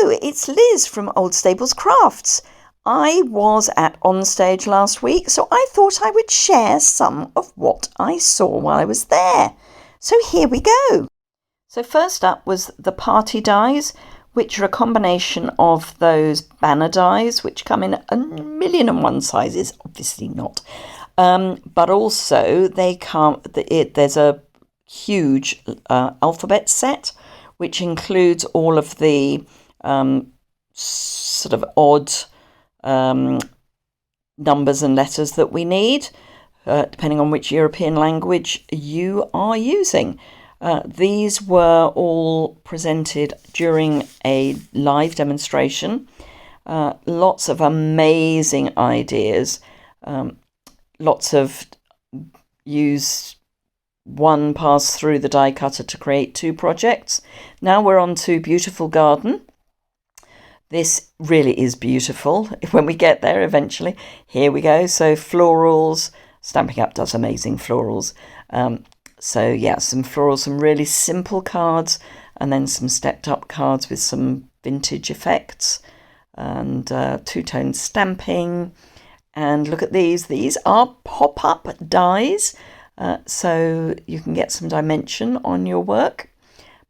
Hello, it's Liz from Old Stables Crafts. I was at OnStage last week, so I thought I would share some of what I saw while I was there. So here we go. So first up was the party dies, which are a combination of those banner dies, which come in 1,000,001 sizes, obviously not. But also they come. There's a huge alphabet set, which includes all of the sort of odd numbers and letters that we need, depending on which European language you are using. These were all presented during a live demonstration. Lots of amazing ideas. Lots of use one pass through the die cutter to create two projects. Now we're on to Beautiful Garden. This really is beautiful when we get there eventually. Here we go. So florals. Stampin' Up does amazing florals. So yeah, some florals, some really simple cards, and then some stepped up cards with some vintage effects and two-tone stamping. And look at these. These are pop-up dies. So you can get some dimension on your work,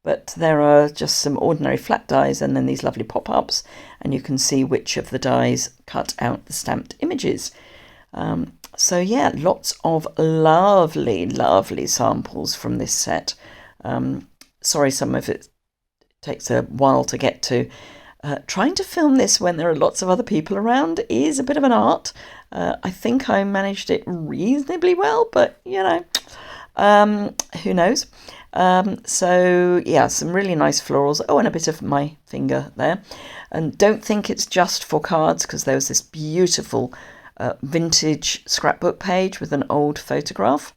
but there are just some ordinary flat dies and then these lovely pop-ups, and you can see which of the dies cut out the stamped images. So yeah, lots of lovely samples from this set. Sorry, some of it takes a while to get to. Trying to film this when there are lots of other people around is a bit of an art. I think I managed it reasonably well, but you know, who knows? So yeah, some really nice florals. Oh, and a bit of my finger there. And don't think it's just for cards, because there was this beautiful vintage scrapbook page with an old photograph.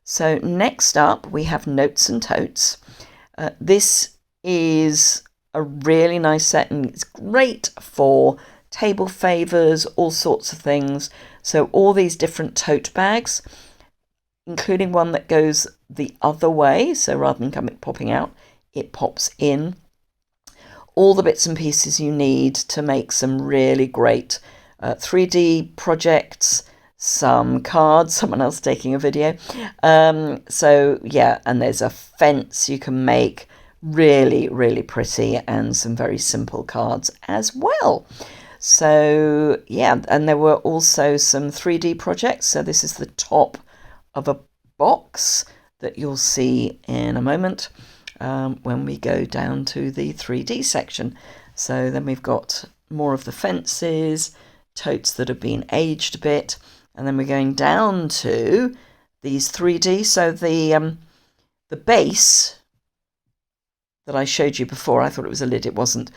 So next up we have Notes and Totes. This is a really nice set, and it's great for table favours, all sorts of things. So all these different tote bags, including one that goes the other way, so rather than popping out, it pops in. All the bits and pieces you need to make some really great 3D projects, some cards, someone else taking a video. So yeah, and there's a fence you can make, really pretty, and some very simple cards as well. So yeah, and there were also some 3D projects. So this is the top of a box that you'll see in a moment when we go down to the 3D section. So then we've got more of the fences, totes that have been aged a bit, and then we're going down to these 3D. So the base that I showed you before, I thought it was a lid, it wasn't.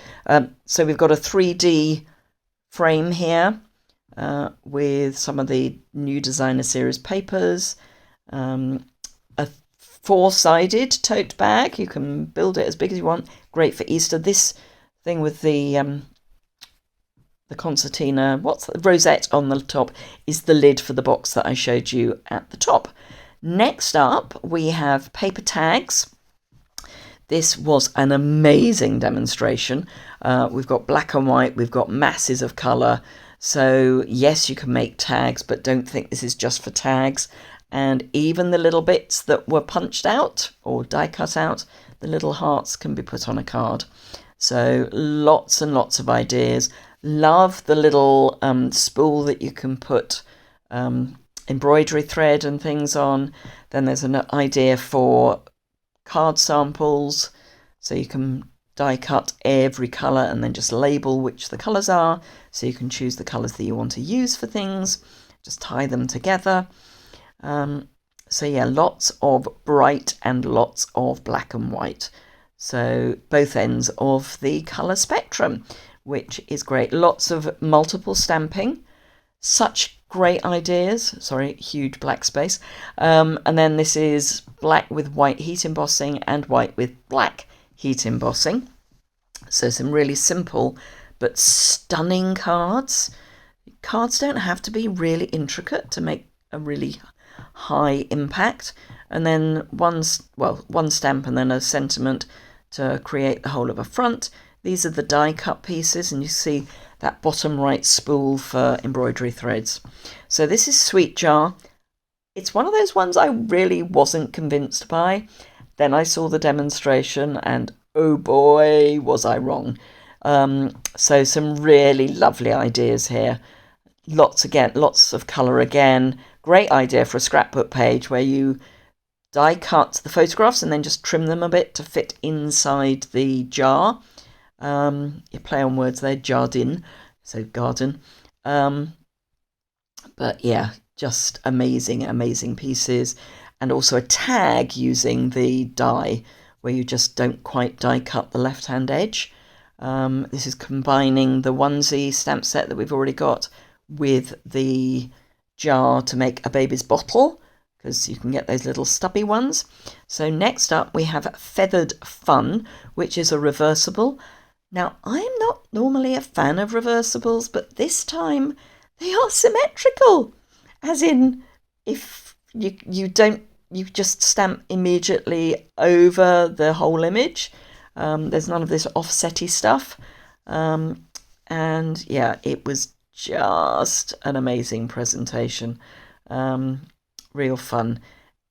So we've got a 3D frame here with some of the new designer series papers, a four-sided tote bag. You can build it as big as you want, great for Easter. This thing with the concertina, what's the rosette on the top, is the lid for the box that I showed you at the top. Next up we have paper tags. This was an amazing demonstration. We've got black and white, we've got masses of colour. So yes, you can make tags, but don't think this is just for tags. And even the little bits that were punched out or die cut out, the little hearts can be put on a card. So lots and lots of ideas. Love the little spool that you can put embroidery thread and things on. Then there's an idea for card samples, so you can die cut every colour and then just label which the colours are, so you can choose the colours that you want to use for things, just tie them together. So yeah, lots of bright and lots of black and white, so both ends of the colour spectrum, which is great. Lots of multiple stamping, such great ideas. Sorry, huge black space. And then this is black with white heat embossing and white with black heat embossing. So some really simple but stunning cards. Cards don't have to be really intricate to make a really high impact. And then one stamp and then a sentiment to create the whole of a front. These are the die cut pieces, and you see that bottom right spool for embroidery threads. So this is Sweet Jar. It's one of those ones I really wasn't convinced by. Then I saw the demonstration and oh boy, was I wrong. So some really lovely ideas here. Lots of colour again. Great idea for a scrapbook page where you die cut the photographs and then just trim them a bit to fit inside the jar. You play on words there, jardin, so garden. But yeah, just amazing pieces. And also a tag using the die where you just don't quite die cut the left hand edge. This is combining the onesie stamp set that we've already got with the jar to make a baby's bottle, because you can get those little stubby ones. So next up we have Feathered Fun, which is a reversible. Now, I'm not normally a fan of reversibles, but this time they are symmetrical, as in if you just stamp immediately over the whole image. There's none of this offsetty stuff. And yeah, it was just an amazing presentation. Real fun.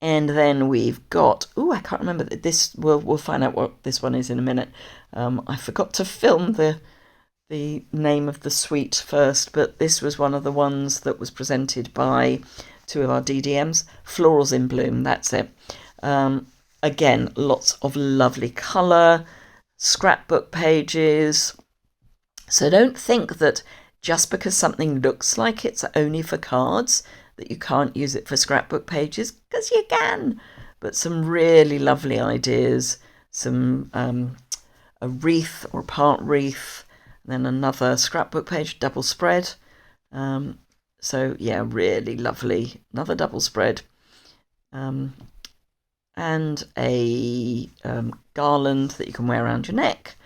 And then we've got, I can't remember this. We'll find out what this one is in a minute. I forgot to film the name of the suite first, but this was one of the ones that was presented by two of our DDMs. Florals in Bloom, that's it. Again, lots of lovely colour, scrapbook pages. So don't think that just because something looks like it's only for cards that you can't use it for scrapbook pages, because you can. But some really lovely ideas, some a wreath or a part wreath, and then another scrapbook page, double spread. So yeah, really lovely, another double spread, and a garland that you can wear around your neck,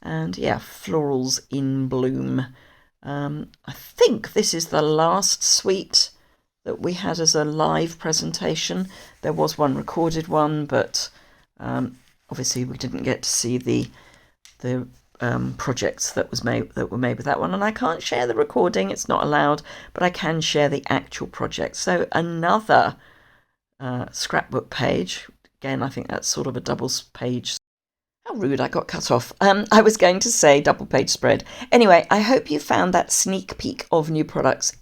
and yeah, florals in bloom. I think this is the last suite that we had as a live presentation. There was one recorded one, but obviously we didn't get to see the projects that were made with that one, and I can't share the recording, it's not allowed, but I can share the actual project. So another scrapbook page. Again, I think that's sort of a double page. How rude, I got cut off. I was going to say double page spread. Anyway, I hope you found that sneak peek of new products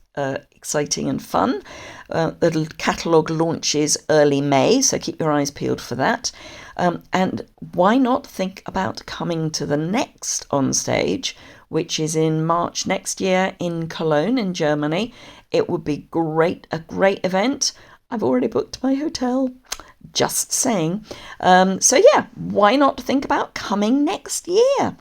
exciting and fun. The catalogue launches early May, so keep your eyes peeled for that. And why not think about coming to the next OnStage, which is in March next year in Cologne in Germany. It would be a great event. I've already booked my hotel. Just saying. So yeah, why not think about coming next year?